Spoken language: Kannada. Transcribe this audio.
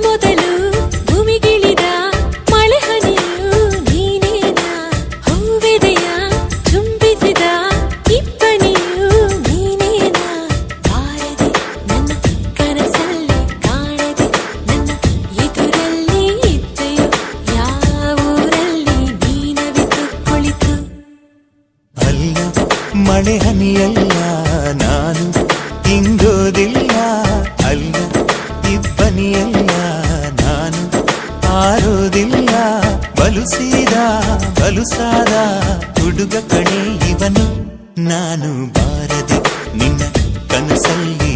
ಮೊದಲು ಭೂಮಿಗಿಳಿದ ಮಳೆ ಹನಿಯು ನೀನೇನಾ ಹೂವೆದೆಯ ಚುಂಬಿಸಿದ ಇಬ್ಬನಿಯು ನೀನೇನಾ ಬಾರದೆ ನನ್ನ ಕನಸಲ್ಲಿ ಕಾಣದೆ ನನ್ನ ಎದುರಲ್ಲಿ ಇದ್ದೆಯೋ ಯಾವೂರಲ್ಲಿ ನೀನವಿತು ಕುಳಿತು ಅಲ್ಲ ಮಳೆ ಹನಿಯಲ್ಲ ನಾನು ಹಿಂಗೋದಿಲ್ಲ ಅಲ್ಲ ಇಬ್ಬನಿಯಲ್ಲ ನಾನು ಆರೋದಿಲ್ಲ ಬಲುಸಾದ ಹುಡುಗ ಕಣೆ ಇವನು ನಾನು ಬಾರದೆ ನಿನ್ನ ಕನಸಲ್ಲಿ